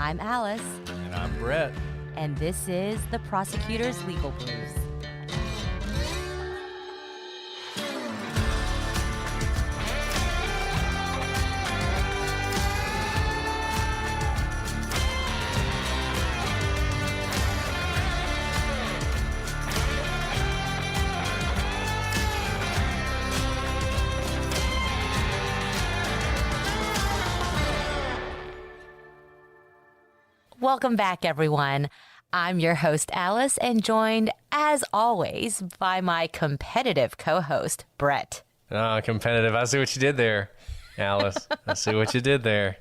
I'm Alice. And I'm Brett. And this is the Prosecutor's Legal Blues. Welcome back, everyone. I'm your host, Alice, and joined, as always, by my competitive co-host, Brett. Oh, competitive. I see what you did there, Alice. I see what you did there.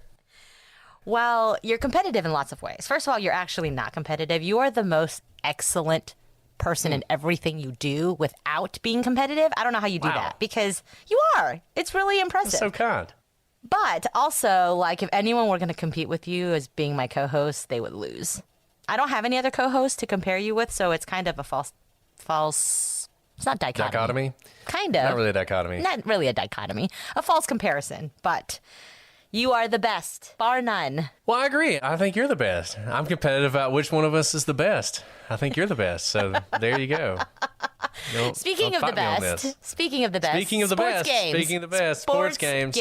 Well, you're competitive in lots of ways. First of all, you're actually not competitive. You are the most excellent person in everything you do without being competitive. I don't know how you do that, because you are. It's really impressive. That's so kind. But also, like, if anyone were going to compete with you as being my co-host, they would lose. I don't have any other co-hosts to compare you with, so it's kind of a false, it's not dichotomy. Dichotomy? Kind of. Not really a dichotomy. Not really a dichotomy. A false comparison, but you are the best, bar none. Well, I agree. I think you're the best. I'm competitive about which one of us is the best. I think you're the best, so there you go. Speaking of the best, sports games.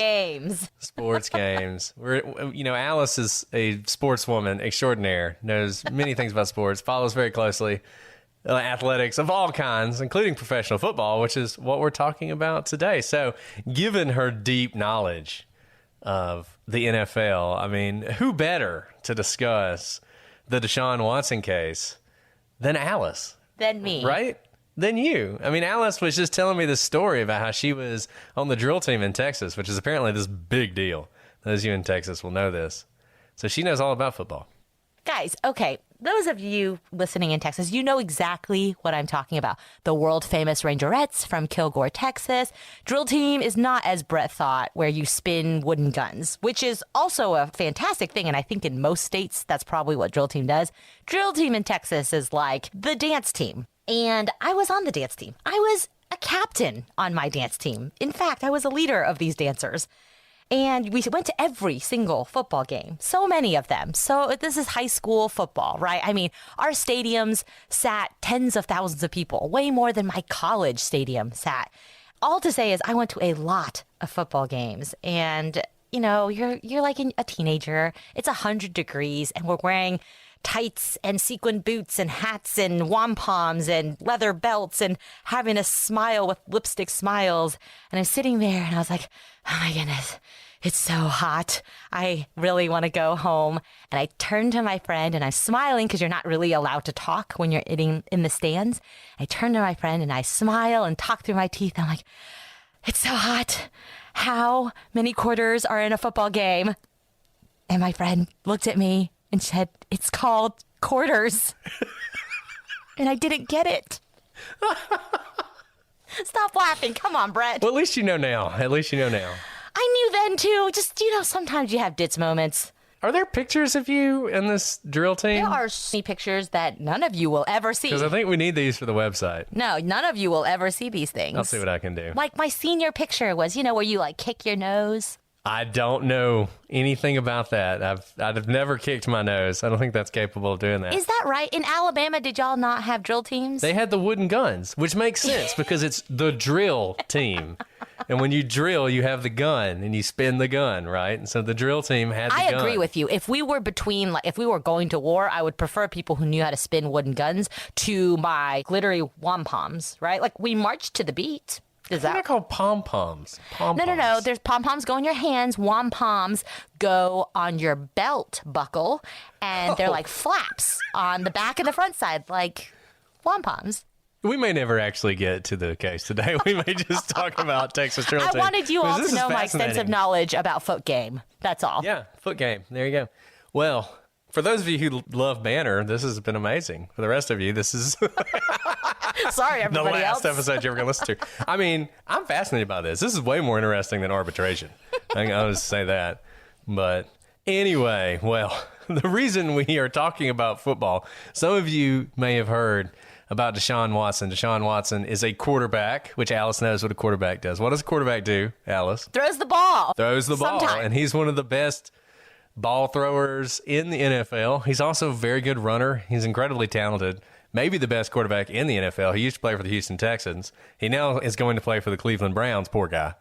Alice is a sportswoman extraordinaire, knows many things about sports, follows very closely athletics of all kinds, including professional football, which is what we're talking about today. So, given her deep knowledge of the NFL, I mean, who better to discuss the Deshaun Watson case than Alice? Than me. Right? Than you. I mean, Alice was just telling me this story about how she was on the drill team in Texas, which is apparently this big deal. Those of you in Texas will know this. So she knows all about football. Guys, okay, those of you listening in Texas, you know exactly what I'm talking about. The world-famous Rangerettes from Kilgore, Texas. Drill team is not as Brett thought, where you spin wooden guns, which is also a fantastic thing, and I think in most states, that's probably what drill team does. Drill team in Texas is like the dance team. And I was on the dance team. I was a captain on my dance team. In fact, I was a leader of these dancers. And we went to every single football game. So many of them. So this is high school football, right? I mean, our stadiums sat tens of thousands of people, way more than my college stadium sat. All to say is I went to a lot of football games. And, you know, you're like a teenager. It's 100 degrees and we're wearing tights and sequin boots and hats and wampums and leather belts and having a smile with lipstick smiles. And I'm sitting there and I was like, oh my goodness, it's so hot. I really want to go home. And I turned to my friend and I'm smiling because you're not really allowed to talk when you're eating in the stands. I turned to my friend and I smile and talk through my teeth. I'm like, it's so hot. How many quarters are in a football game? And my friend looked at me and said, it's called quarters. And I didn't get it. Stop laughing. Come on, Brett. Well, at least you know now. I knew then, too. Just, sometimes you have ditz moments. Are there pictures of you in this drill team? There are so many pictures that none of you will ever see. Because I think we need these for the website. No, none of you will ever see these things. I'll see what I can do. Like my senior picture was, where you like kick your nose. I don't know anything about that. I've never kicked my nose. I don't think that's capable of doing that. Is that right? In Alabama, did y'all not have drill teams? They had the wooden guns, which makes sense because it's the drill team. And when you drill, you have the gun and you spin the gun, right? And so the drill team had the gun. I agree with you. If we were if we were going to war, I would prefer people who knew how to spin wooden guns to my glittery wom-poms, right? Like we marched to the beat. Is that? They're called pom-poms. No. There's pom-poms go in your hands. Wom-poms go on your belt buckle. And they're like flaps on the back and the front side, like wom-poms. We may never actually get to the case today. We may just talk about Texas drill team. I wanted you all to know my extensive knowledge about foot game. That's all. Yeah, foot game. There you go. Well, for those of you who love banner, this has been amazing. For the rest of you, this is... Sorry, everybody else. The last episode you're ever going to listen to. I mean, I'm fascinated by this. This is way more interesting than arbitration. I'll just say that. But anyway, well, the reason we are talking about football, some of you may have heard about Deshaun Watson. Deshaun Watson is a quarterback, which Alice knows what a quarterback does. What does a quarterback do, Alice? Throws the ball. Throws the ball. And he's one of the best ball throwers in the NFL. He's also a very good runner. He's incredibly talented. Maybe the best quarterback in the NFL. He used to play for the Houston Texans. He now is going to play for the Cleveland Browns, poor guy.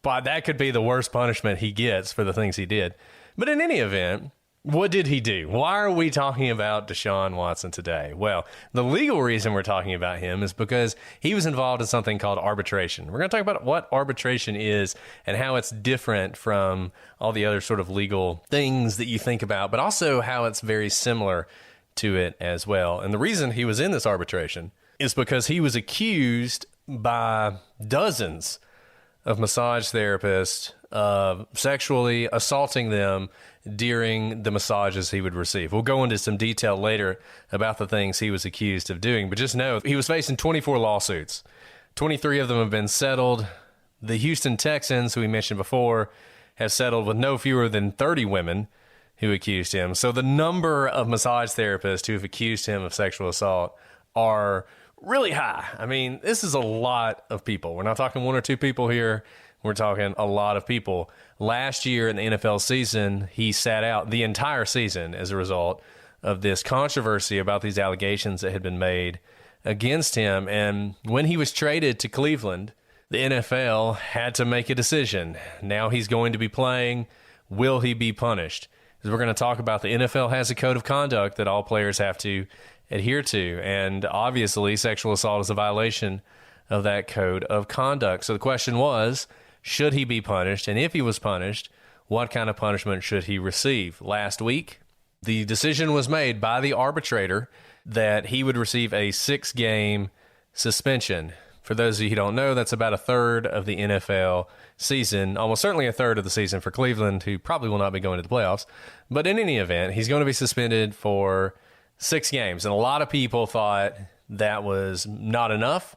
But that could be the worst punishment he gets for the things he did. But in any event, what did he do? Why are we talking about Deshaun Watson today? Well, the legal reason we're talking about him is because he was involved in something called arbitration. We're going to talk about what arbitration is and how it's different from all the other sort of legal things that you think about, but also how it's very similar to it as well. And the reason he was in this arbitration is because he was accused by dozens of massage therapists of sexually assaulting them during the massages he would receive. We'll go into some detail later about the things he was accused of doing, but just know he was facing 24 lawsuits. 23 of them have been settled. The Houston Texans, who we mentioned before, have settled with no fewer than 30 women who accused him. So the number of massage therapists who have accused him of sexual assault are really high. I mean, this is a lot of people. We're not talking one or two people here. We're talking a lot of people. Last year in the NFL season, he sat out the entire season as a result of this controversy about these allegations that had been made against him. And when he was traded to Cleveland, the NFL had to make a decision. Now he's going to be playing. Will he be punished? As we're going to talk about, the NFL has a code of conduct that all players have to adhere to. And obviously, sexual assault is a violation of that code of conduct. So the question was, should he be punished? And if he was punished, what kind of punishment should he receive? Last week, the decision was made by the arbitrator that he would receive a 6-game suspension. For those of you who don't know, that's about a third of the NFL season, almost certainly a third of the season for Cleveland, who probably will not be going to the playoffs. But in any event, he's going to be suspended for 6 games. And a lot of people thought that was not enough.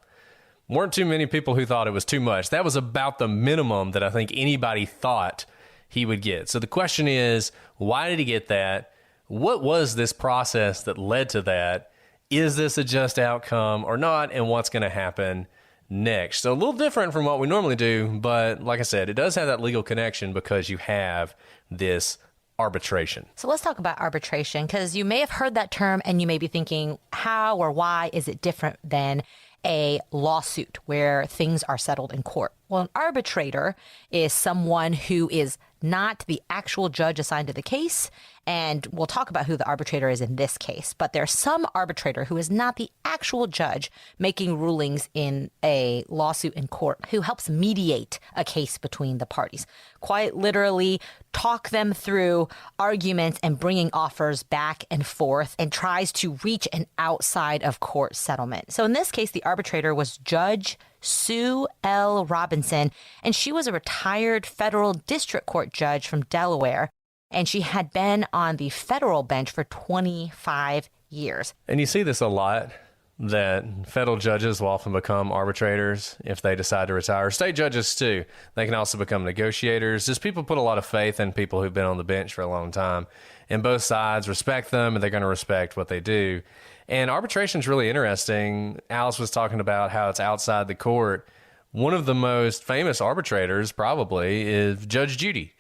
Weren't too many people who thought it was too much. That was about the minimum that I think anybody thought he would get. So the question is, why did he get that? What was this process that led to that? Is this a just outcome or not? And what's going to happen next? So a little different from what we normally do, but like I said, it does have that legal connection because you have this arbitration. So let's talk about arbitration, because you may have heard that term and you may be thinking, how or why is it different than a lawsuit where things are settled in court? Well, an arbitrator is someone who is not the actual judge assigned to the case. And we'll talk about who the arbitrator is in this case. But there's some arbitrator who is not the actual judge making rulings in a lawsuit in court, who helps mediate a case between the parties. Quite literally talk them through arguments and bringing offers back and forth, and tries to reach an outside of court settlement. So in this case, the arbitrator was Judge Sue L. Robinson, and she was a retired federal district court judge from Delaware, and she had been on the federal bench for 25 years. And you see this a lot, that federal judges will often become arbitrators if they decide to retire. State judges, too. They can also become negotiators. Just people put a lot of faith in people who've been on the bench for a long time. And both sides respect them, and they're going to respect what they do. And arbitration is really interesting. Alice was talking about how it's outside the court. One of the most famous arbitrators probably is Judge Judy,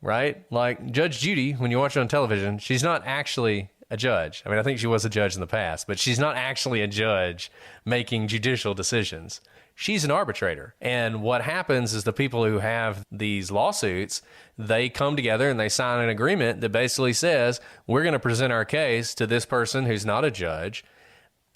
right? Like Judge Judy, when you watch her on television, she's not actually a judge. I mean, I think she was a judge in the past, but she's not actually a judge making judicial decisions. She's an arbitrator. And what happens is the people who have these lawsuits, they come together and they sign an agreement that basically says, we're going to present our case to this person who's not a judge.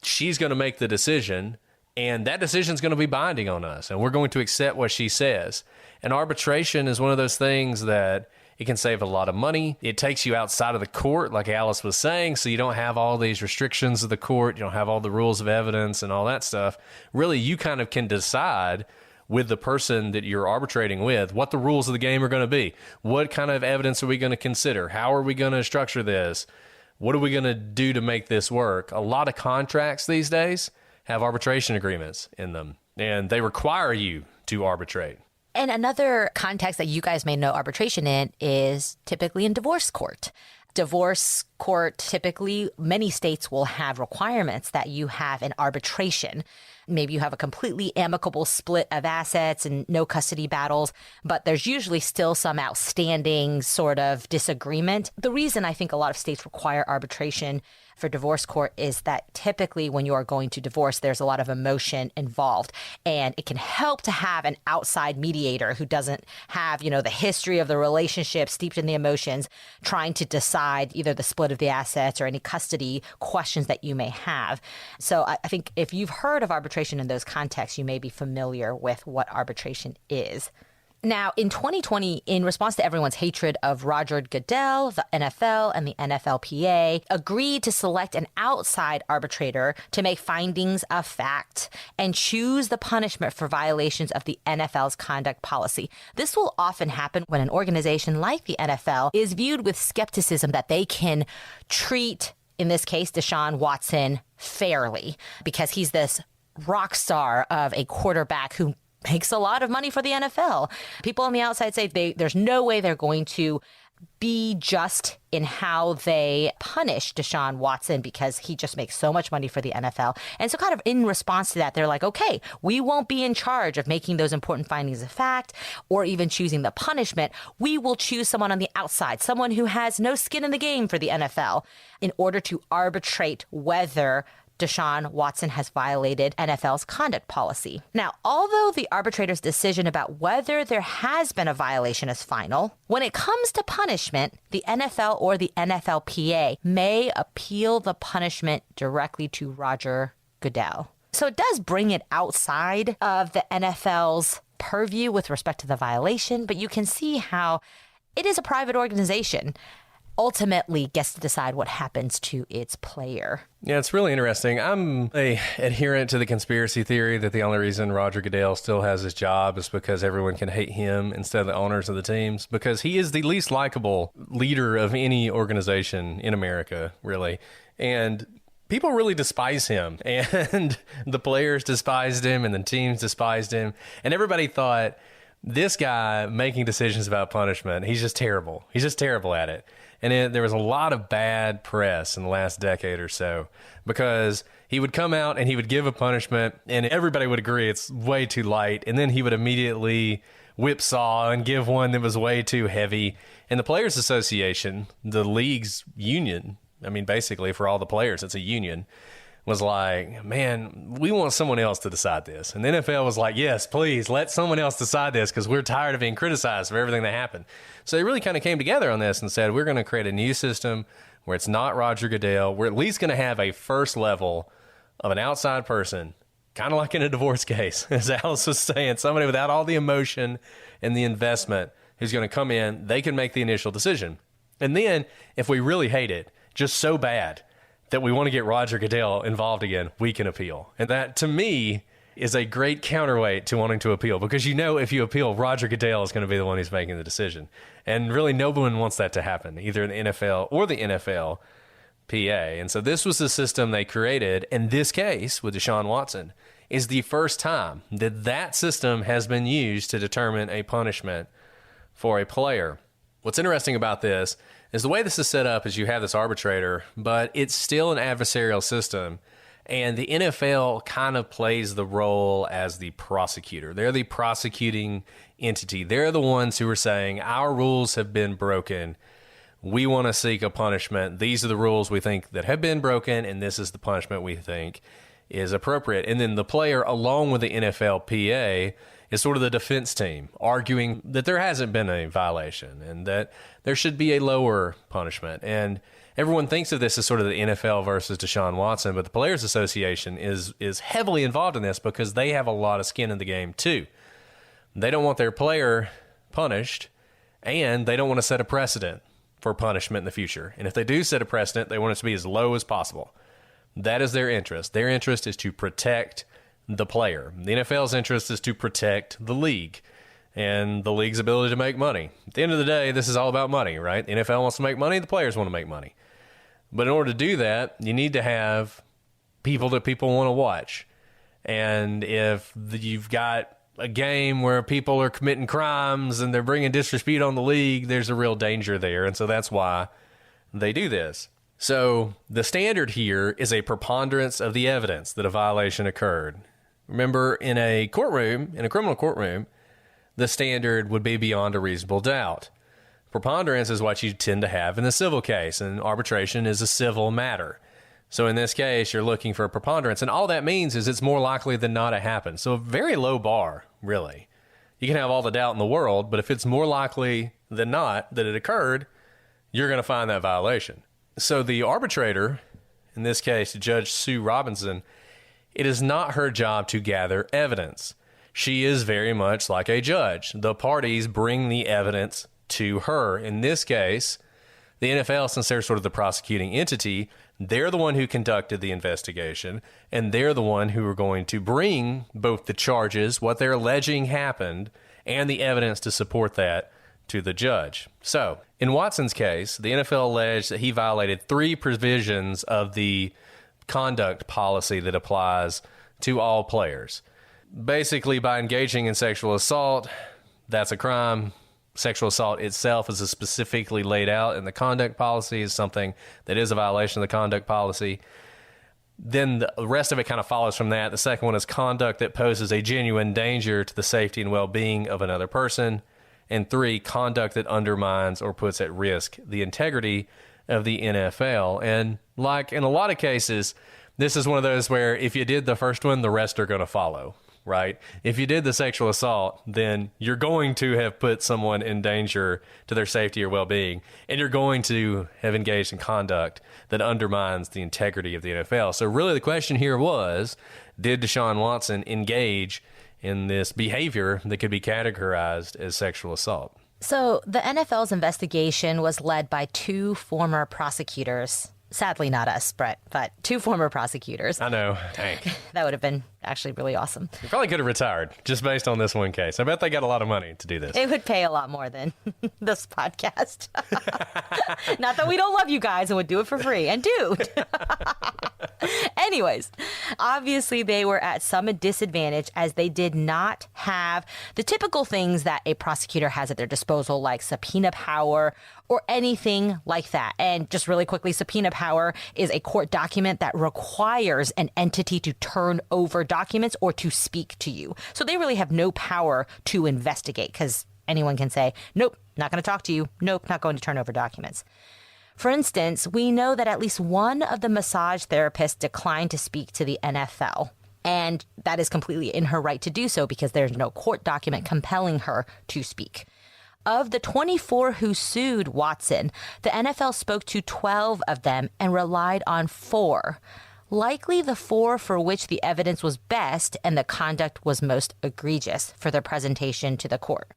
She's going to make the decision, and that decision is going to be binding on us, and we're going to accept what she says. And arbitration is one of those things that it can save a lot of money. It takes you outside of the court, like Alice was saying, so you don't have all these restrictions of the court. You don't have all the rules of evidence and all that stuff. Really, you kind of can decide with the person that you're arbitrating with what the rules of the game are going to be. What kind of evidence are we going to consider? How are we going to structure this? What are we going to do to make this work? A lot of contracts these days have arbitration agreements in them, and they require you to arbitrate. And another context that you guys may know arbitration in is typically in divorce court. Divorce court, typically, many states will have requirements that you have an arbitration. Maybe you have a completely amicable split of assets and no custody battles, but there's usually still some outstanding sort of disagreement. The reason I think a lot of states require arbitration for divorce court is that typically when you are going to divorce, there's a lot of emotion involved, and it can help to have an outside mediator who doesn't have, the history of the relationship steeped in the emotions, trying to decide either the split of the assets or any custody questions that you may have. So I think if you've heard of arbitration in those contexts, you may be familiar with what arbitration is. Now, in 2020, in response to everyone's hatred of Roger Goodell, the NFL and the NFLPA agreed to select an outside arbitrator to make findings of fact and choose the punishment for violations of the NFL's conduct policy. This will often happen when an organization like the NFL is viewed with skepticism that they can treat, in this case, Deshaun Watson fairly, because he's this rock star of a quarterback who makes a lot of money for the NFL. People on the outside say there's no way they're going to be just in how they punish Deshaun Watson because he just makes so much money for the NFL. And so kind of in response to that, they're like, okay, we won't be in charge of making those important findings of fact or even choosing the punishment. We will choose someone on the outside, someone who has no skin in the game for the NFL, in order to arbitrate whether Deshaun Watson has violated NFL's conduct policy. Now, although the arbitrator's decision about whether there has been a violation is final, when it comes to punishment, the NFL or the NFLPA may appeal the punishment directly to Roger Goodell. So it does bring it outside of the NFL's purview with respect to the violation, but you can see how it is a private organization. Ultimately gets to decide what happens to its player. Yeah, it's really interesting. I'm a adherent to the conspiracy theory that the only reason Roger Goodell still has his job is because everyone can hate him instead of the owners of the teams, because he is the least likable leader of any organization in America, really. And people really despise him, and the players despised him, and the teams despised him, and everybody thought, this guy making decisions about punishment, he's just terrible. He's just terrible at it. And there was a lot of bad press in the last decade or so because he would come out and he would give a punishment and everybody would agree it's way too light. And then he would immediately whipsaw and give one that was way too heavy. And the Players Association, the league's union, I mean, basically for all the players, it's a union, was like, man, we want someone else to decide this. And the NFL was like, yes, please, let someone else decide this because we're tired of being criticized for everything that happened. So they really kind of came together on this and said, we're going to create a new system where it's not Roger Goodell. We're at least going to have a first level of an outside person, kind of like in a divorce case, as Alice was saying, somebody without all the emotion and the investment who's going to come in. They can make the initial decision. And then if we really hate it, just so bad that we want to get Roger Goodell involved again, we can appeal. And that, to me, is a great counterweight to wanting to appeal, because if you appeal, Roger Goodell is going to be the one who's making the decision. And really, no one wants that to happen, either in the NFL or the NFLPA. And so this was the system they created. And this case with Deshaun Watson is the first time that system has been used to determine a punishment for a player. What's interesting about this is the way this is set up is you have this arbitrator, but it's still an adversarial system. And the NFL kind of plays the role as the prosecutor. They're the prosecuting entity. They're the ones who are saying, our rules have been broken. We want to seek a punishment. These are the rules we think that have been broken, and this is the punishment we think is appropriate. And then the player, along with the NFLPA, is sort of the defense team, arguing that there hasn't been a violation and that there should be a lower punishment. And everyone thinks of this as sort of the NFL versus Deshaun Watson, but the Players Association is heavily involved in this because they have a lot of skin in the game too. They don't want their player punished, and they don't want to set a precedent for punishment in the future. And if they do set a precedent, they want it to be as low as possible. That is their interest. Their interest is to protect the player. The NFL's interest is to protect the league and the league's ability to make money. At the end of the day, this is all about money, right? The NFL wants to make money, the players want to make money. But in order to do that, you need to have people that people want to watch. And if you've got a game where people are committing crimes and they're bringing disrespect on the league, there's a real danger there. And so that's why they do this. So the standard here is a preponderance of the evidence that a violation occurred. Remember, in a courtroom, in a criminal courtroom, the standard would be beyond a reasonable doubt. Preponderance is what you tend to have in a civil case, and arbitration is a civil matter. So in this case, you're looking for a preponderance, and all that means is it's more likely than not it happened. So a very low bar, really. You can have all the doubt in the world, but if it's more likely than not that it occurred, you're going to find that violation. So the arbitrator, in this case, Judge Sue Robinson, it is not her job to gather evidence. She is very much like a judge. The parties bring the evidence to her. In this case, the NFL, since they're sort of the prosecuting entity, they're the one who conducted the investigation, and they're the one who are going to bring both the charges, what they're alleging happened, and the evidence to support that to the judge. So, in Watson's case, the NFL alleged that he violated 3 provisions of the conduct policy that applies to all players. Basically, by engaging in sexual assault, that's a crime. Sexual assault itself is specifically laid out in the conduct policy as something that is a violation of the conduct policy. Then the rest of it kind of follows from that. The second one is conduct that poses a genuine danger to the safety and well-being of another person. And 3, conduct that undermines or puts at risk the integrity of the NFL. And like in a lot of cases, this is one of those where if you did the first one, the rest are going to follow. Right? If you did the sexual assault, then you're going to have put someone in danger to their safety or well-being, and you're going to have engaged in conduct that undermines the integrity of the NFL. So really the question here was, did Deshaun Watson engage in this behavior that could be categorized as sexual assault? So the NFL's investigation was led by 2 former prosecutors. Sadly, not us, Brett, but 2 former prosecutors. I know. Dang. That would have been actually really awesome. You probably could have retired just based on this one case. I bet they got a lot of money to do this. It would pay a lot more than this podcast. Not that we don't love you guys and would do it for free, and do. Anyways, obviously they were at some disadvantage as they did not have the typical things that a prosecutor has at their disposal, like subpoena power or anything like that. And just really quickly, subpoena power is a court document that requires an entity to turn over documents or to speak to you. So they really have no power to investigate because anyone can say, nope, not going to talk to you. Nope, not going to turn over documents. For instance, we know that at least one of the massage therapists declined to speak to the NFL. And that is completely in her right to do so because there's no court document compelling her to speak. Of the 24 who sued Watson, the NFL spoke to 12 of them and relied on 4. Likely the 4 for which the evidence was best and the conduct was most egregious for their presentation to the court.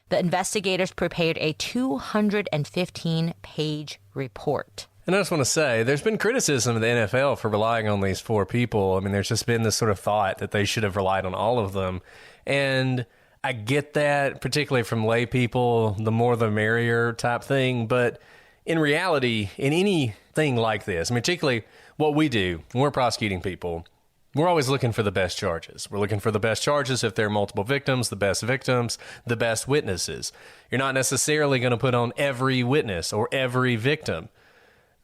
The investigators prepared a 215-page report. And I just want to say, there's been criticism of the NFL for relying on these 4 people. I mean, there's just been this sort of thought that they should have relied on all of them. And I get that, particularly from lay people, the more the merrier type thing. But in reality, in anything like this, I mean, particularly what we do when we're prosecuting people, we're always looking for the best charges. We're looking for the best charges if there are multiple victims, the best witnesses. You're not necessarily going to put on every witness or every victim.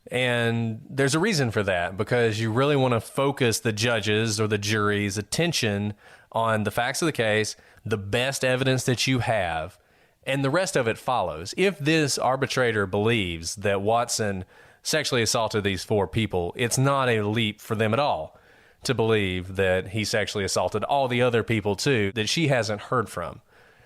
And there's a reason for that, because you really want to focus the judges or the jury's attention on the facts of the case, the best evidence that you have, and the rest of it follows. If this arbitrator believes that Watson sexually assaulted these 4 people, it's not a leap for them at all to believe that he sexually assaulted all the other people too that she hasn't heard from.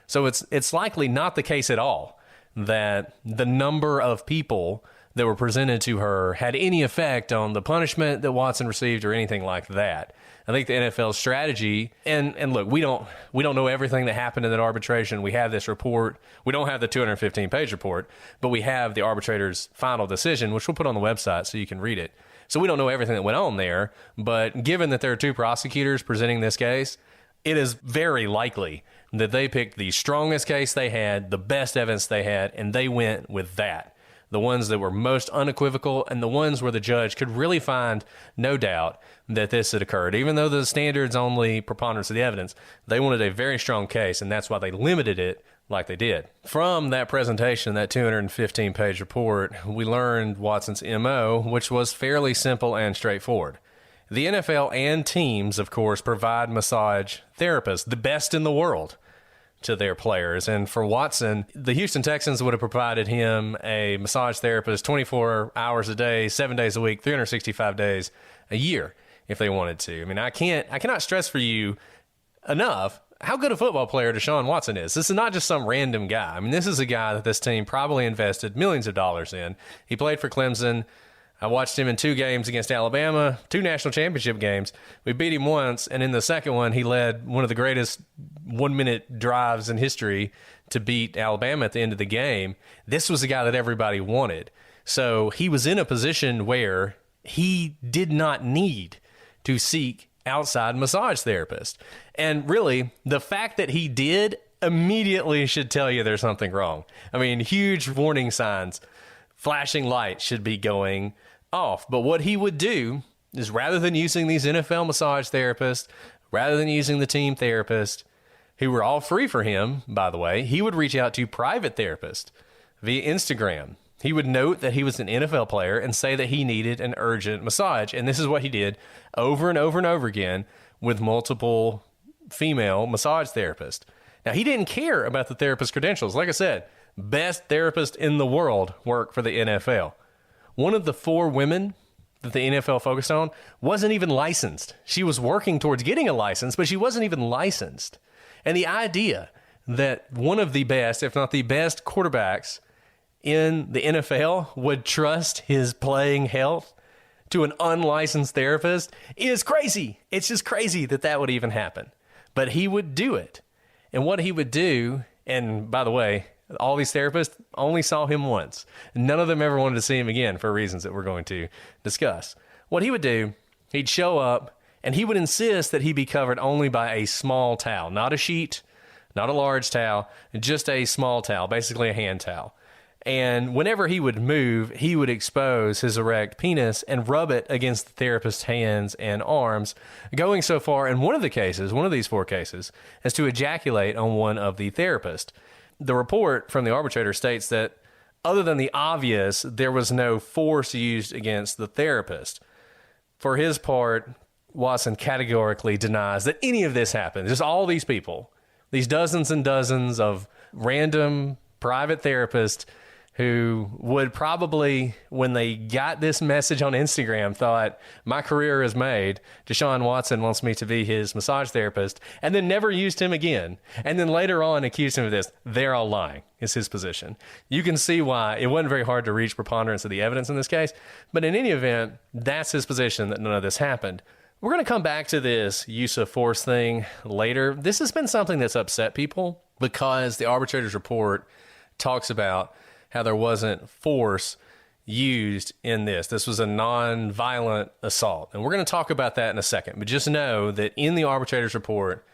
So it's likely not the case at all that the number of people that were presented to her had any effect on the punishment that Watson received or anything like that. I think the NFL's strategy, and look, we don't know everything that happened in that arbitration. We have this report. We don't have the 215-page report, but we have the arbitrator's final decision, which we'll put on the website so you can read it. So we don't know everything that went on there, but given that there are 2 prosecutors presenting this case, it is very likely that they picked the strongest case they had, the best evidence they had, and they went with that. The ones that were most unequivocal and the ones where the judge could really find no doubt that this had occurred. Even though the standard's only preponderance of the evidence, they wanted a very strong case, and that's why they limited it like they did. From that presentation, that 215-page report, we learned Watson's MO, which was fairly simple and straightforward. The NFL and teams, of course, provide massage therapists, the best in the world, to their players. And for Watson, the Houston Texans would have provided him a massage therapist 24 hours a day, 7 days a week, 365 days a year if they wanted to. I mean, I cannot stress for you enough how good a football player Deshaun Watson is. This is not just some random guy. I mean, this is a guy that this team probably invested millions of dollars in. He played for Clemson. I watched him in 2 games against Alabama, 2 national championship games. We beat him once, and in the second one, he led one of the greatest 1-minute drives in history to beat Alabama at the end of the game. This was a guy that everybody wanted. So he was in a position where he did not need to seek outside massage therapist. And really, the fact that he did immediately should tell you there's something wrong. I mean, huge warning signs, flashing lights should be going off. But what he would do is, rather than using these NFL massage therapists, rather than using the team therapist, who were all free for him, by the way, he would reach out to private therapists via Instagram. He would note that he was an NFL player and say that he needed an urgent massage. And this is what he did over and over and over again with multiple female massage therapists. Now, he didn't care about the therapist credentials. Like I said, best therapist in the world work for the NFL. One of the 4 women that the NFL focused on wasn't even licensed. She was working towards getting a license, but she wasn't even licensed. And the idea that one of the best, if not the best quarterbacks in the NFL would trust his playing health to an unlicensed therapist is crazy. It's just crazy that that would even happen. But he would do it. And what he would do, and by the way, all these therapists only saw him once. None of them ever wanted to see him again for reasons that we're going to discuss. What he would do, he'd show up and he would insist that he be covered only by a small towel, not a sheet, not a large towel, just a small towel, basically a hand towel. And whenever he would move, he would expose his erect penis and rub it against the therapist's hands and arms, going so far in one of these 4 cases, as to ejaculate on one of the therapists. The report from the arbitrator states that, other than the obvious, there was no force used against the therapist. For his part, Watson categorically denies that any of this happened. Just all these people, these dozens and dozens of random private therapists who would probably, when they got this message on Instagram, thought, my career is made. Deshaun Watson wants me to be his massage therapist, and then never used him again. And then later on accused him of this. They're all lying, is his position. You can see why it wasn't very hard to reach preponderance of the evidence in this case. But in any event, that's his position, that none of this happened. We're going to come back to this use of force thing later. This has been something that's upset people because the arbitrator's report talks about how there wasn't force used in this. This was a non-violent assault. And we're going to talk about that in a second. But just know that in the arbitrator's report,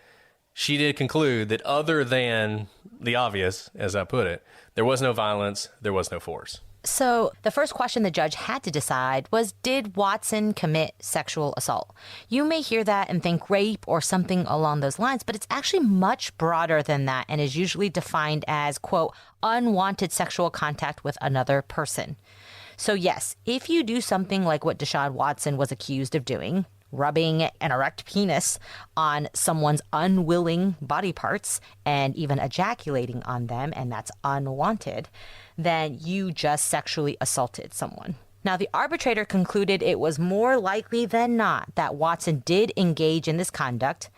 she did conclude that other than the obvious, as I put it, there was no violence, there was no force. So the first question the judge had to decide was, did Watson commit sexual assault? You may hear that and think rape or something along those lines, but it's actually much broader than that and is usually defined as, quote, unwanted sexual contact with another person. So yes, if you do something like what Deshaun Watson was accused of doing, rubbing an erect penis on someone's unwilling body parts and even ejaculating on them, and that's unwanted, then you just sexually assaulted someone. Now, the arbitrator concluded it was more likely than not that Watson did engage in this conduct,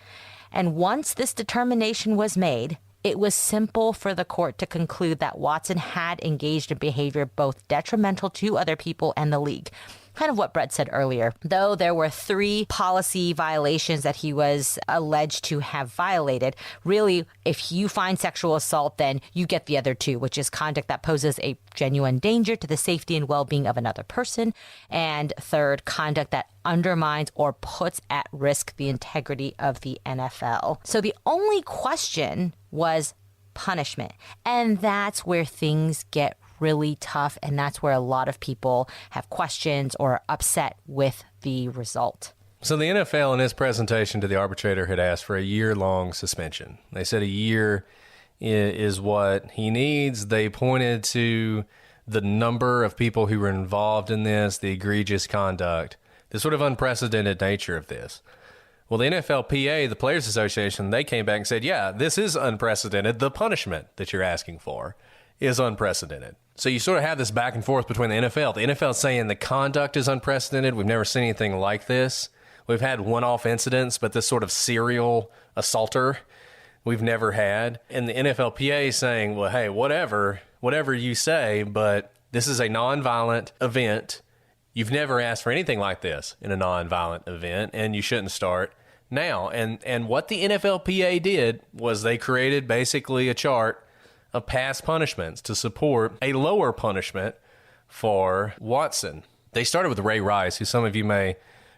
and once this determination was made, it was simple for the court to conclude that Watson had engaged in behavior both detrimental to other people and the league. Kind of what Brett said earlier. Though there were 3 policy violations that he was alleged to have violated, really, if you find sexual assault, then you get the other 2, which is conduct that poses a genuine danger to the safety and well-being of another person, and third, conduct that undermines or puts at risk the integrity of the NFL. So the only question was punishment, and that's where things get really tough, and that's where a lot of people have questions or are upset with the result. So the NFL in its presentation to the arbitrator had asked for a year-long suspension. They said a year is what he needs. They pointed to the number of people who were involved in this, the egregious conduct, the sort of unprecedented nature of this. Well, the NFLPA, the Players Association, they came back and said, yeah, this is unprecedented. The punishment that you're asking for is unprecedented. So you sort of have this back and forth between the NFL. The NFL is saying the conduct is unprecedented. We've never seen anything like this. We've had one-off incidents, but this sort of serial assaulter we've never had. And the NFLPA is saying, well, hey, whatever you say, but this is a nonviolent event. You've never asked for anything like this in a nonviolent event, and you shouldn't start now. And what the NFLPA did was they created basically a chart of past punishments to support a lower punishment for Watson. They started with Ray Rice, who some of you may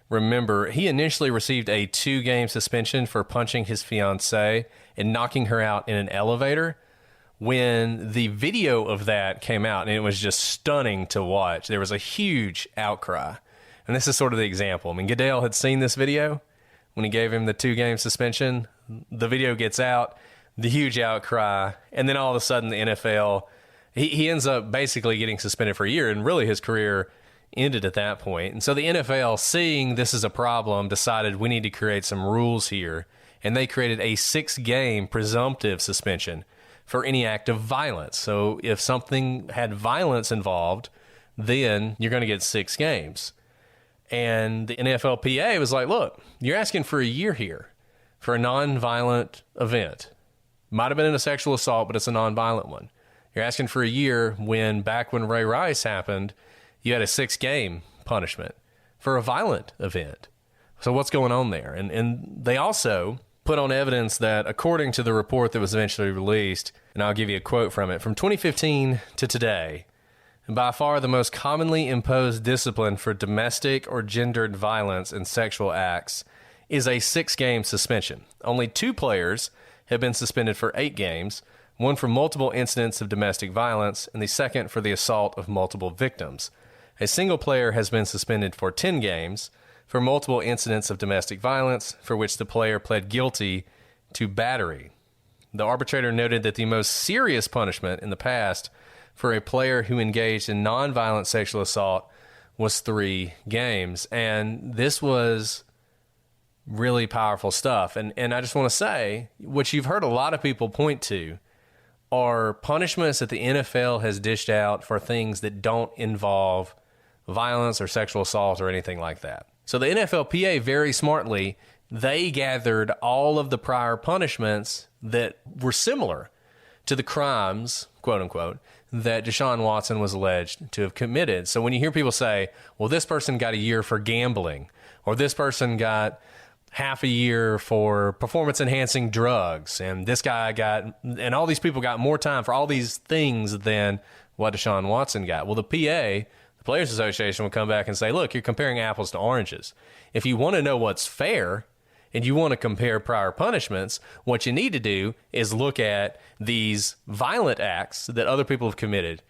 remember. He initially received a 2-game suspension for punching his fiancée and knocking her out in an elevator. When the video of that came out, and it was just stunning to watch, there was a huge outcry. And this is sort of the example. I mean, Goodell had seen this video when he gave him the 2-game suspension. The video gets out, the huge outcry, and then all of a sudden the NFL, he ends up basically getting suspended for a year, and really his career ended at that point. And so the NFL, seeing this is a problem, decided we need to create some rules here, and they created a 6-game presumptive suspension for any act of violence. So if something had violence involved, then you're going to get 6 games. And the NFLPA was like, look, you're asking for a year here for a nonviolent event. Might have been a sexual assault, but it's a nonviolent one. You're asking for a year when, back when Ray Rice happened, you had a 6-game punishment for a violent event. So what's going on there? And they also put on evidence that, according to the report that was eventually released, and I'll give you a quote from it, from 2015 to today, by far the most commonly imposed discipline for domestic or gendered violence and sexual acts is a 6-game suspension. Only 2 players have been suspended for 8 games, one for multiple incidents of domestic violence and the second for the assault of multiple victims. A single player has been suspended for 10 games for multiple incidents of domestic violence for which the player pled guilty to battery. The arbitrator noted that the most serious punishment in the past for a player who engaged in nonviolent sexual assault was 3 games. And this was really powerful stuff. And I just want to say, what you've heard a lot of people point to are punishments that the NFL has dished out for things that don't involve violence or sexual assault or anything like that. So the NFLPA, very smartly, they gathered all of the prior punishments that were similar to the crimes, quote unquote, that Deshaun Watson was alleged to have committed. So when you hear people say, well, this person got a year for gambling, or this person got half a year for performance-enhancing drugs, and this guy got, and all these people got more time for all these things than what Deshaun Watson got. Well, the PA, the Players Association, would come back and say, look, you're comparing apples to oranges. If you want to know what's fair and you want to compare prior punishments, what you need to do is look at these violent acts that other people have committed.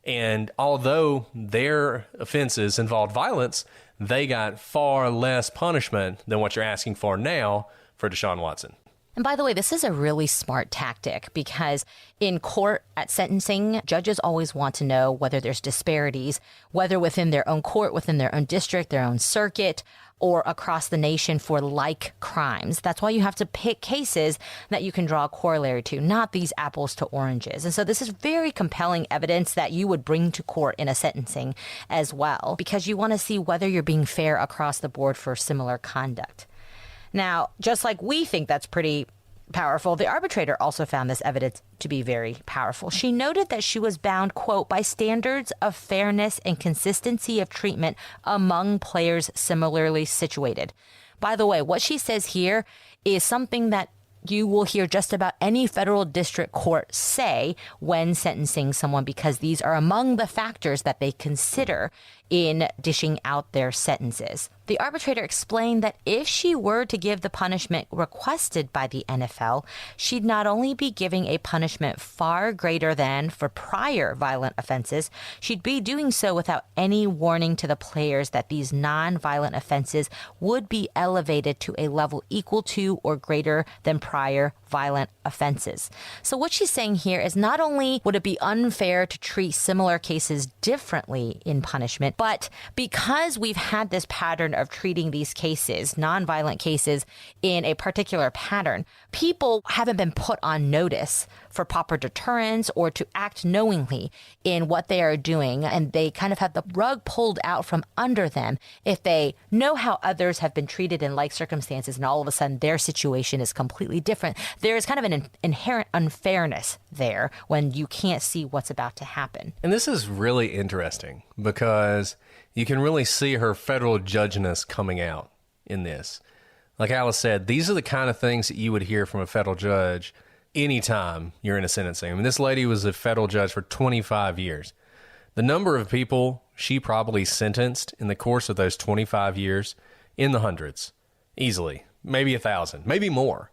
And although their offenses involved violence, they got far less punishment than what you're asking for now for Deshaun Watson. And by the way, this is a really smart tactic because in court at sentencing, judges always want to know whether there's disparities, whether within their own court, within their own district, their own circuit, or across the nation for like crimes. That's why you have to pick cases that you can draw a corollary to, not these apples to oranges. And so this is very compelling evidence that you would bring to court in a sentencing as well, because you want to see whether you're being fair across the board for similar conduct. Now, just like we think that's pretty powerful, the arbitrator also found this evidence to be very powerful. She noted that she was bound, quote, by standards of fairness and consistency of treatment among players similarly situated. By the way, what she says here is something that you will hear just about any federal district court say when sentencing someone, because these are among the factors that they consider in dishing out their sentences. The arbitrator explained that if she were to give the punishment requested by the NFL, she'd not only be giving a punishment far greater than for prior violent offenses, she'd be doing so without any warning to the players that these non-violent offenses would be elevated to a level equal to or greater than prior violent offenses. So what she's saying here is not only would it be unfair to treat similar cases differently in punishment, but because we've had this pattern of treating these cases, nonviolent cases, in a particular pattern, people haven't been put on notice for proper deterrence or to act knowingly in what they are doing, and they kind of have the rug pulled out from under them if they know how others have been treated in like circumstances and all of a sudden their situation is completely different. There is kind of an inherent unfairness there when you can't see what's about to happen. And this is really interesting because you can really see her federal judgeness coming out in this. Like Alice said, these are the kind of things that you would hear from a federal judge anytime you're in a sentencing. I mean, this lady was a federal judge for 25 years. The number of people she probably sentenced in the course of those 25 years, in the hundreds, easily, maybe 1,000, maybe more.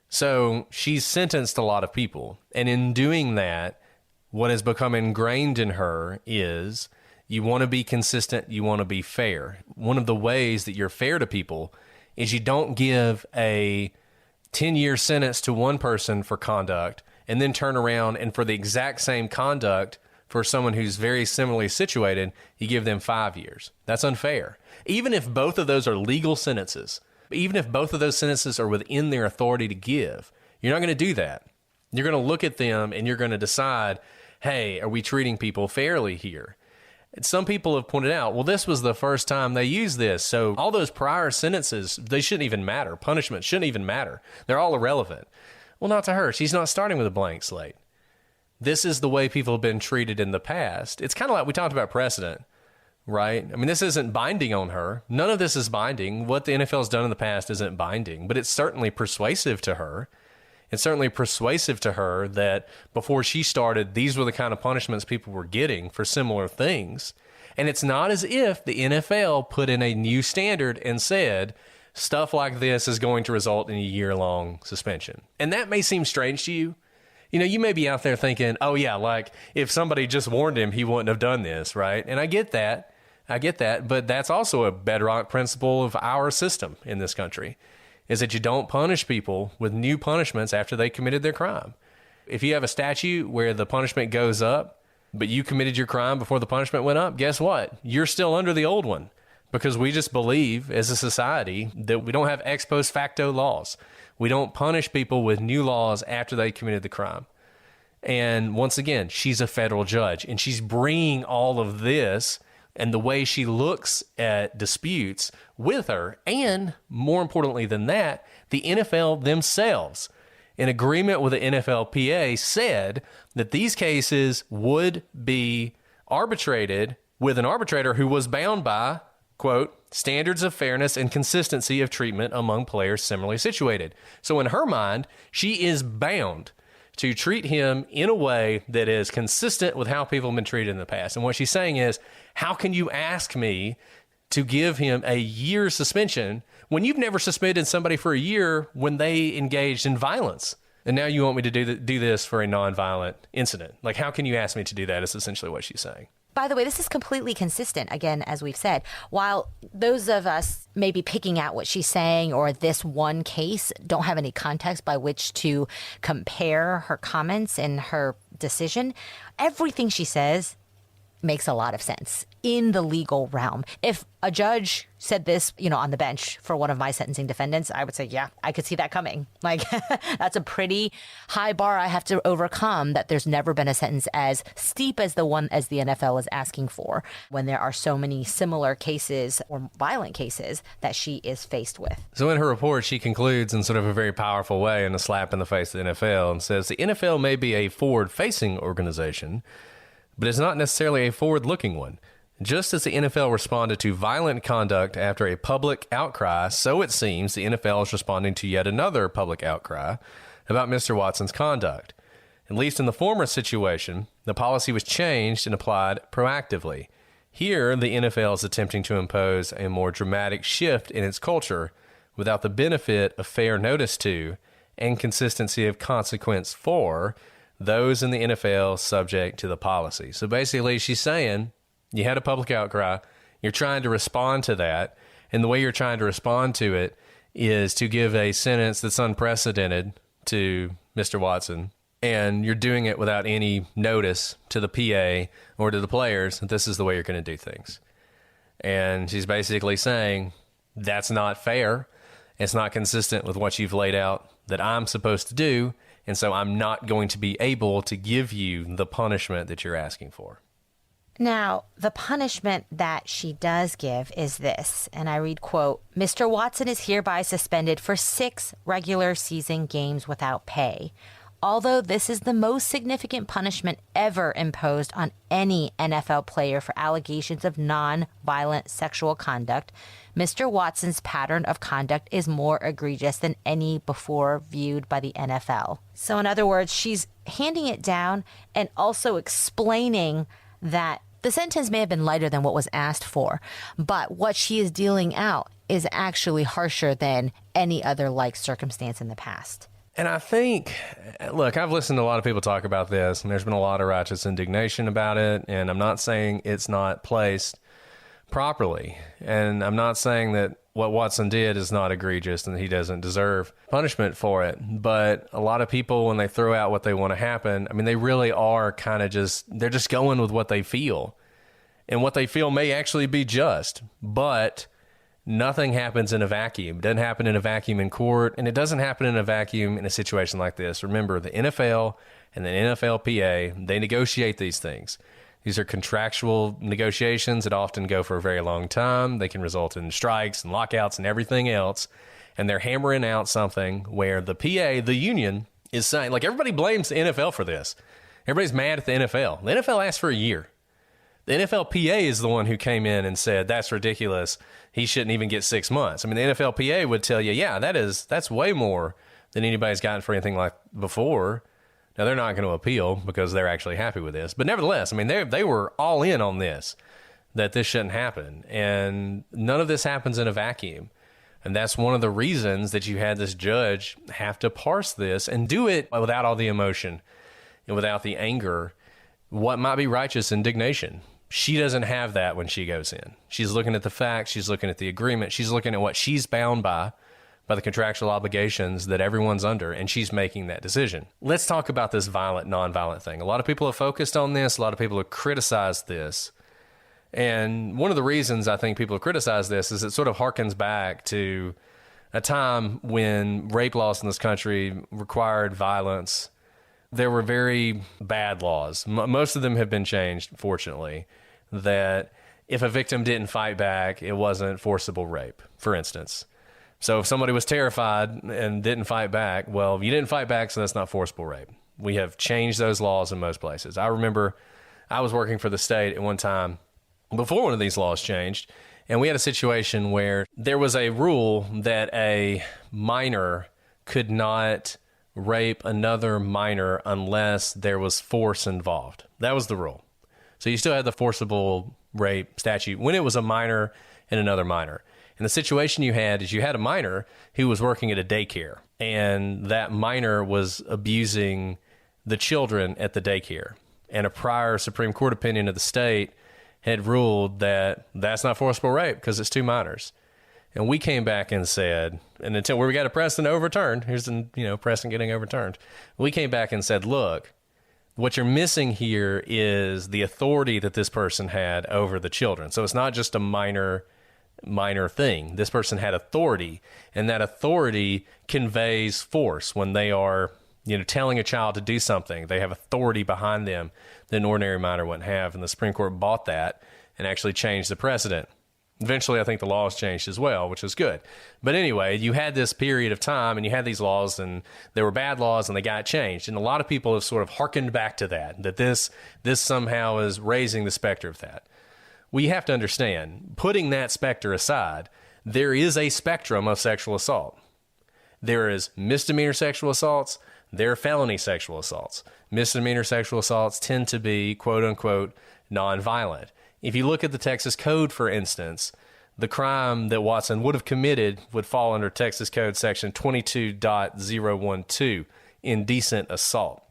So she's sentenced a lot of people. And in doing that, what has become ingrained in her is you want to be consistent, you want to be fair. One of the ways that you're fair to people is you don't give a 10-year sentence to one person for conduct and then turn around and for the exact same conduct for someone who's very similarly situated, you give them 5 years. That's unfair. Even if both of those are legal sentences, even if both of those sentences are within their authority to give, you're not going to do that. You're going to look at them and you're going to decide, hey, are we treating people fairly here? And some people have pointed out, well, this was the first time they used this, so all those prior sentences, they shouldn't even matter. Punishment shouldn't even matter. They're all irrelevant. Well, not to her. She's not starting with a blank slate. This is the way people have been treated in the past. It's kind of like we talked about precedent, right? I mean, this isn't binding on her. None of this is binding. What the NFL has done in the past isn't binding, but it's certainly persuasive to her. It's certainly persuasive to her that before she started, these were the kind of punishments people were getting for similar things. And it's not as if the NFL put in a new standard and said, stuff like this is going to result in a year-long suspension. And that may seem strange to you. You know, you may be out there thinking, oh yeah, like if somebody just warned him, he wouldn't have done this, right? And I get that, but that's also a bedrock principle of our system in this country, is that you don't punish people with new punishments after they committed their crime. If you have a statute where the punishment goes up, but you committed your crime before the punishment went up, guess what? You're still under the old one, because we just believe as a society that we don't have ex post facto laws. We don't punish people with new laws after they committed the crime. And once again, she's a federal judge, and she's bringing all of this and the way she looks at disputes with her. And more importantly than that, the NFL themselves, in agreement with the NFLPA, said that these cases would be arbitrated with an arbitrator who was bound by, quote, standards of fairness and consistency of treatment among players similarly situated. So in her mind, she is bound to treat him in a way that is consistent with how people have been treated in the past. And what she's saying is, how can you ask me to give him a year suspension when you've never suspended somebody for a year when they engaged in violence? And now you want me to do this for a nonviolent incident. Like, how can you ask me to do that is essentially what she's saying. By the way, this is completely consistent, again, as we've said. While those of us may be picking out what she's saying or this one case don't have any context by which to compare her comments and her decision, everything she says makes a lot of sense in the legal realm. If a judge said this, on the bench for one of my sentencing defendants, I would say, yeah, I could see that coming. Like, that's a pretty high bar I have to overcome, that there's never been a sentence as steep as the one as the NFL is asking for when there are so many similar cases or violent cases that she is faced with. So in her report, she concludes in sort of a very powerful way and a slap in the face of the NFL and says, the NFL may be a forward-facing organization, but it's not necessarily a forward-looking one. Just as the NFL responded to violent conduct after a public outcry, so it seems the NFL is responding to yet another public outcry about Mr. Watson's conduct. At least in the former situation, the policy was changed and applied proactively. Here, the NFL is attempting to impose a more dramatic shift in its culture without the benefit of fair notice to and consistency of consequence for those in the NFL subject to the policy. So basically, she's saying you had a public outcry, you're trying to respond to that, and the way you're trying to respond to it is to give a sentence that's unprecedented to Mr. Watson, and you're doing it without any notice to the PA or to the players that this is the way you're going to do things. And she's basically saying that's not fair. It's not consistent with what you've laid out that I'm supposed to do, and so I'm not going to be able to give you the punishment that you're asking for. Now, the punishment that she does give is this, and I read, quote, Mr. Watson is hereby suspended for 6 regular season games without pay. Although this is the most significant punishment ever imposed on any NFL player for allegations of non-violent sexual conduct, Mr. Watson's pattern of conduct is more egregious than any before viewed by the NFL. So in other words, she's handing it down and also explaining that the sentence may have been lighter than what was asked for, but what she is dealing out is actually harsher than any other like circumstance in the past. And I think, look, I've listened to a lot of people talk about this, and there's been a lot of righteous indignation about it, and I'm not saying it's not placed properly, and I'm not saying that what Watson did is not egregious and he doesn't deserve punishment for it, but a lot of people, when they throw out what they want to happen, I mean, they really are kind of they're just going with what they feel, and what they feel may actually be just, but nothing happens in a vacuum. It doesn't happen in a vacuum in court, and it doesn't happen in a vacuum in a situation like this. Remember, the NFL and the NFLPA, they negotiate these things. These are contractual negotiations that often go for a very long time. They can result in strikes and lockouts and everything else, and they're hammering out something where the PA, the union, is saying, like, everybody blames the NFL for this. Everybody's mad at the NFL. The NFL asked for a year. The NFLPA is the one who came in and said, that's ridiculous. He shouldn't even get 6 months. I mean, the NFLPA would tell you, yeah, that's way more than anybody's gotten for anything like before. Now, they're not going to appeal because they're actually happy with this. But nevertheless, I mean, they were all in on this, that this shouldn't happen. And none of this happens in a vacuum. And that's one of the reasons that you had this judge have to parse this and do it without all the emotion and without the anger, what might be righteous indignation. She doesn't have that when she goes in. She's looking at the facts. She's looking at the agreement. She's looking at what she's bound by the contractual obligations that everyone's under, and she's making that decision. Let's talk about this violent, nonviolent thing. A lot of people have focused on this. A lot of people have criticized this. And one of the reasons I think people have criticized this is it sort of harkens back to a time when rape laws in this country required violence. There were very bad laws. Most of them have been changed, fortunately, that if a victim didn't fight back, it wasn't forcible rape, for instance. So if somebody was terrified and didn't fight back, well, you didn't fight back, so that's not forcible rape. We have changed those laws in most places. I remember I was working for the state at one time before one of these laws changed, and we had a situation where there was a rule that a minor could not rape another minor unless there was force involved. That was the rule. So you still had the forcible rape statute when it was a minor and another minor. And the situation you had is you had a minor who was working at a daycare, and that minor was abusing the children at the daycare. And a prior Supreme Court opinion of the state had ruled that that's not forcible rape because it's 2 minors. And we came back and said, and until we got a precedent overturned, here's the precedent getting overturned. We came back and said, look, what you're missing here is the authority that this person had over the children. So it's not just a minor thing. This person had authority, and that authority conveys force when they are, telling a child to do something. They have authority behind them that an ordinary minor wouldn't have. And the Supreme Court bought that and actually changed the precedent. Eventually, I think the laws changed as well, which is good. But anyway, you had this period of time, and you had these laws, and there were bad laws, and they got changed. And a lot of people have sort of hearkened back to that this somehow is raising the specter of that. We have to understand, putting that specter aside, there is a spectrum of sexual assault. There is misdemeanor sexual assaults. There are felony sexual assaults. Misdemeanor sexual assaults tend to be, quote unquote, nonviolent. If you look at the Texas Code, for instance, the crime that Watson would have committed would fall under Texas Code section 22.012, indecent assault.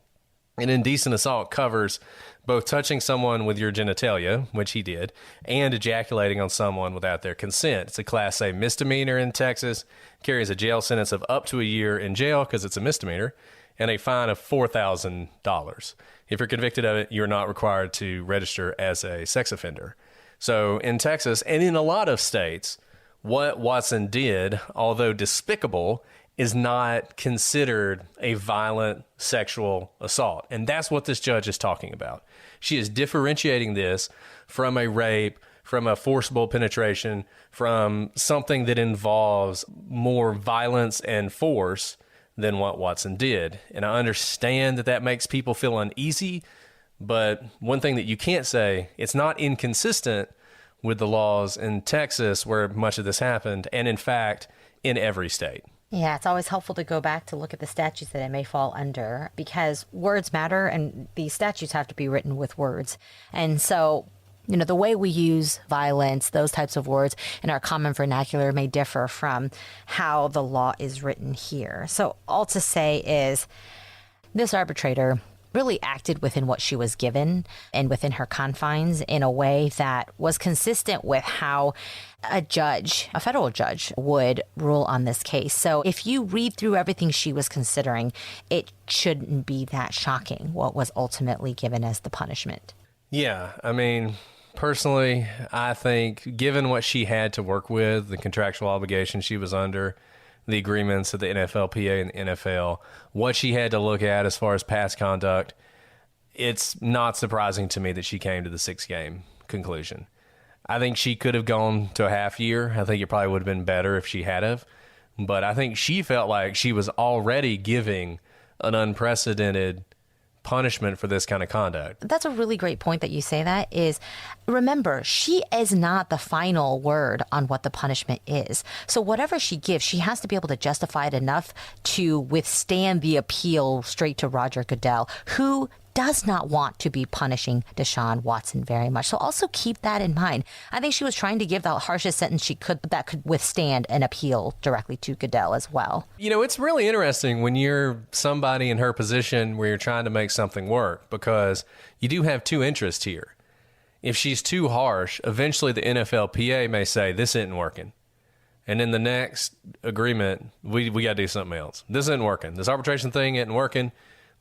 And indecent assault covers both touching someone with your genitalia, which he did, and ejaculating on someone without their consent. It's a Class A misdemeanor in Texas, carries a jail sentence of up to a year in jail because it's a misdemeanor, and a fine of $4,000. If you're convicted of it, you're not required to register as a sex offender. So in Texas, and in a lot of states, what Watson did, although despicable, is not considered a violent sexual assault. And that's what this judge is talking about. She is differentiating this from a rape, from a forcible penetration, from something that involves more violence and force than what Watson did. And I understand that that makes people feel uneasy, but one thing that you can't say, it's not inconsistent with the laws in Texas where much of this happened, and in fact, in every state. Yeah, it's always helpful to go back to look at the statutes that it may fall under, because words matter and these statutes have to be written with words. And so, the way we use violence, those types of words in our common vernacular may differ from how the law is written here. So all to say is this arbitrator really acted within what she was given and within her confines in a way that was consistent with how a federal judge, would rule on this case. So if you read through everything she was considering, it shouldn't be that shocking what was ultimately given as the punishment. Yeah, I mean, personally, I think given what she had to work with, the contractual obligation she was under, the agreements of the NFLPA and the NFL, what she had to look at as far as past conduct, it's not surprising to me that she came to the 6-game conclusion. I think she could have gone to a half year. I think it probably would have been better if she had have. But I think she felt like she was already giving an unprecedented punishment for this kind of conduct. That's a really great point that you say that is, remember, she is not the final word on what the punishment is. So whatever she gives, she has to be able to justify it enough to withstand the appeal straight to Roger Goodell, who does not want to be punishing Deshaun Watson very much. So also keep that in mind. I think she was trying to give the harshest sentence she could that could withstand an appeal directly to Goodell as well. It's really interesting when you're somebody in her position where you're trying to make something work, because you do have two interests here. If she's too harsh, eventually the NFLPA may say, this isn't working. And in the next agreement, we got to do something else. This isn't working. This arbitration thing isn't working.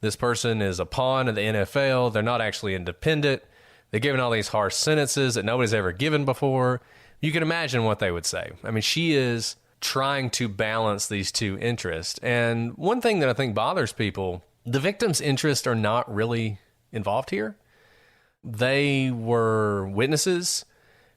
This person is a pawn of the NFL. They're not actually independent. They're giving all these harsh sentences that nobody's ever given before. You can imagine what they would say. I mean, she is trying to balance these two interests. And one thing that I think bothers people, the victim's interests are not really involved here. They were witnesses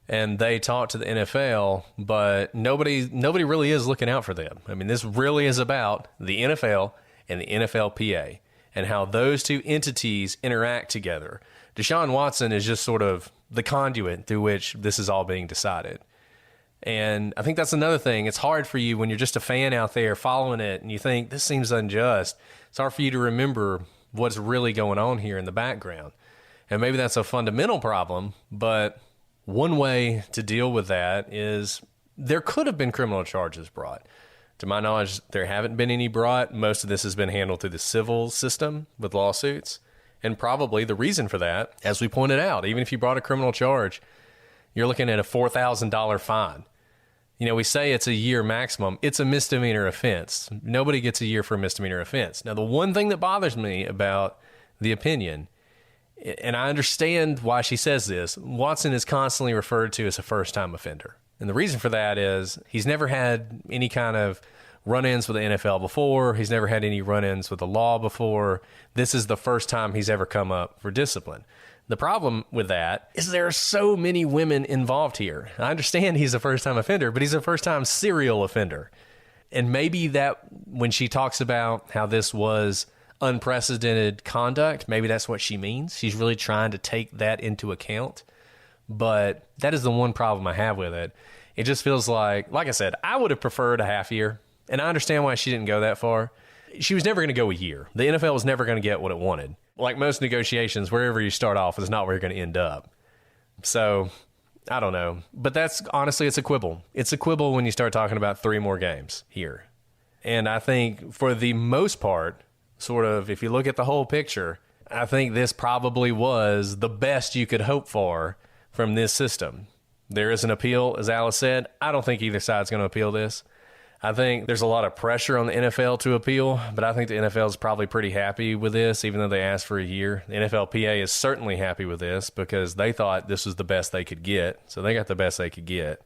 and they talked to the NFL, but nobody really is looking out for them. I mean, this really is about the NFL and the NFLPA and how those two entities interact together. Deshaun Watson is just sort of the conduit through which this is all being decided. And I think that's another thing. It's hard for you when you're just a fan out there following it and you think this seems unjust. It's hard for you to remember what's really going on here in the background. And maybe that's a fundamental problem, but one way to deal with that is there could have been criminal charges brought. To my knowledge, there haven't been any brought. Most of this has been handled through the civil system with lawsuits. And probably the reason for that, as we pointed out, even if you brought a criminal charge, you're looking at a $4,000 fine. We say it's a year maximum. It's a misdemeanor offense. Nobody gets a year for a misdemeanor offense. Now, the one thing that bothers me about the opinion, and I understand why she says this, Watson is constantly referred to as a first-time offender. And the reason for that is he's never had any kind of run-ins with the NFL before. He's never had any run-ins with the law before. This is the first time he's ever come up for discipline. The problem with that is there are so many women involved here. I understand he's a first-time offender, but he's a first-time serial offender. And maybe that when she talks about how this was unprecedented conduct, maybe that's what she means. She's really trying to take that into account. But that is the one problem I have with it. It just feels like I said, I would have preferred a half year. And I understand why she didn't go that far. She was never going to go a year. The NFL was never going to get what it wanted. Like most negotiations, wherever you start off is not where you're going to end up. So I don't know. But that's honestly, it's a quibble. It's a quibble when you start talking about 3 more games here. And I think for the most part, sort of, if you look at the whole picture, I think this probably was the best you could hope for from this system. There is an appeal, as Alice said. I don't think either side's going to appeal this. I think there's a lot of pressure on the NFL to appeal, but I think the NFL is probably pretty happy with this, even though they asked for a year. The NFLPA is certainly happy with this because they thought this was the best they could get, so they got the best they could get.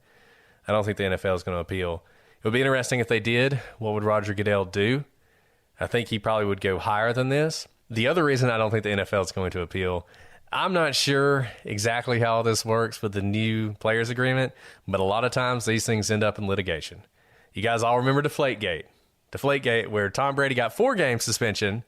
I don't think the NFL is going to appeal. It would be interesting if they did. What would Roger Goodell do? I think he probably would go higher than this. The other reason I don't think the NFL is going to appeal, I'm not sure exactly how all this works with the new players agreement, but a lot of times these things end up in litigation. You guys all remember Deflategate, where Tom Brady got 4-game suspension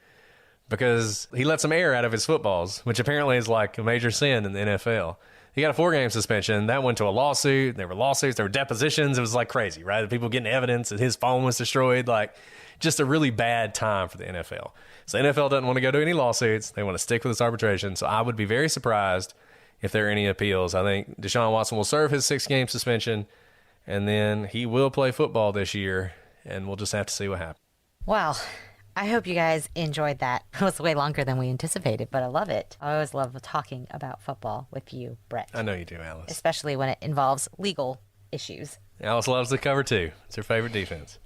because he let some air out of his footballs, which apparently is like a major sin in the NFL. He got a 4-game suspension. That went to a lawsuit. There were lawsuits. There were depositions. It was like crazy, right? People getting evidence that his phone was destroyed. Like, just a really bad time for the NFL. So the NFL doesn't want to go to any lawsuits. They want to stick with this arbitration. So I would be very surprised if there are any appeals. I think Deshaun Watson will serve his 6-game suspension, and then he will play football this year, and we'll just have to see what happens. Well, I hope you guys enjoyed that. It was way longer than we anticipated, but I love it. I always love talking about football with you, Brett. I know you do, Alice. Especially when it involves legal issues. Alice loves the cover, too. It's her favorite defense.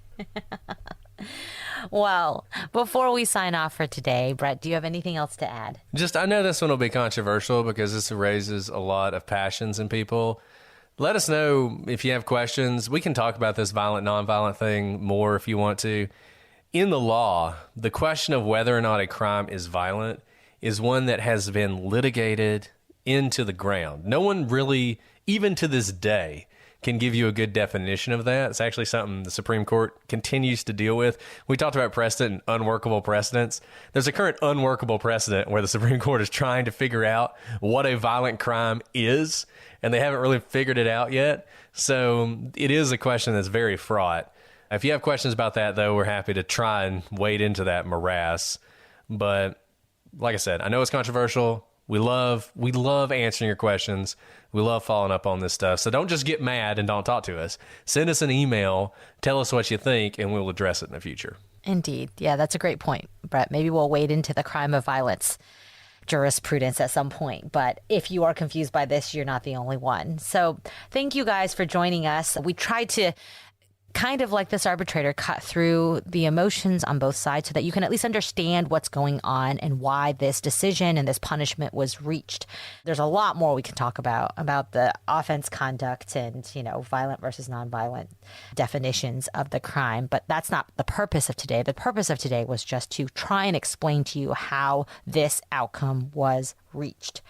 Well, before we sign off for today, Brett, do you have anything else to add? I know this one will be controversial because this raises a lot of passions in people. Let us know if you have questions. We can talk about this violent, nonviolent thing more if you want to. In the law, the question of whether or not a crime is violent is one that has been litigated into the ground. No one really, even to this day, can give you a good definition of that. It's actually something the Supreme Court continues to deal with. We talked about precedent and unworkable precedents. There's a current unworkable precedent where the Supreme Court is trying to figure out what a violent crime is, and they haven't really figured it out yet. So it is a question that's very fraught. If you have questions about that, though, we're happy to try and wade into that morass. But like I said, I know it's controversial. We love answering your questions. We love following up on this stuff. So don't just get mad and don't talk to us. Send us an email. Tell us what you think, and we'll address it in the future. Indeed. Yeah, that's a great point, Brett. Maybe we'll wade into the crime of violence jurisprudence at some point. But if you are confused by this, you're not the only one. So thank you guys for joining us. We tried to kind of like this arbitrator cut through the emotions on both sides so that you can at least understand what's going on and why this decision and this punishment was reached. There's a lot more we can talk about the offense conduct and, violent versus nonviolent definitions of the crime. But that's not the purpose of today. The purpose of today was just to try and explain to you how this outcome was reached.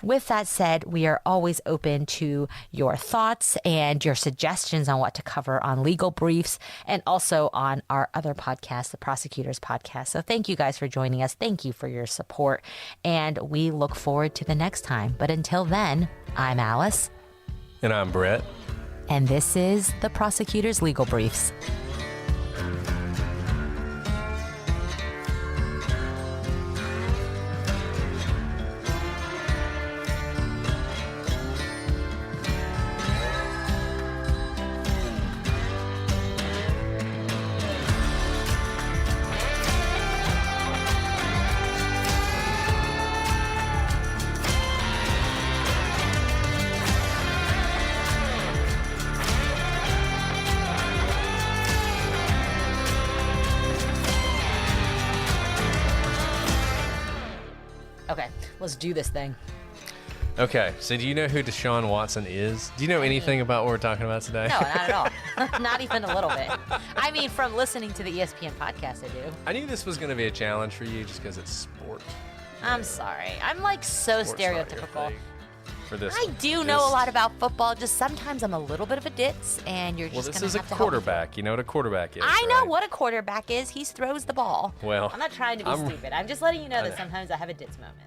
With that said, we are always open to your thoughts and your suggestions on what to cover on legal briefs and also on our other podcast, the Prosecutors Podcast. So thank you guys for joining us. Thank you for your support. And we look forward to the next time. But until then, I'm Alice. And I'm Brett. And this is the Prosecutors Legal Briefs. Okay, let's do this thing. Okay, so do you know who Deshaun Watson is? Do you know anything about what we're talking about today? No, not at all. Not even a little bit. I mean, from listening to the ESPN podcast, I do. I knew this was going to be a challenge for you just because it's sport. I'm sorry. I'm like so Sport's not your stereotypical. thing for this I one. do know a lot about football. Just sometimes I'm a little bit of a ditz, and you're Well, just this going is to a have to help me. quarterback. You know what a quarterback is, I know right? what a quarterback is. He throws the ball. Well, I'm not trying to be stupid. I'm just letting you know that sometimes I have a ditz moment.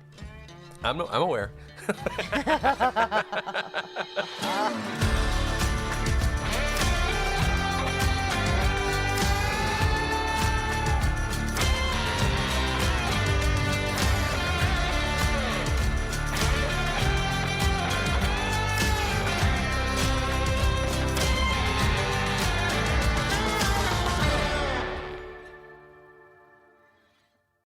I'm aware.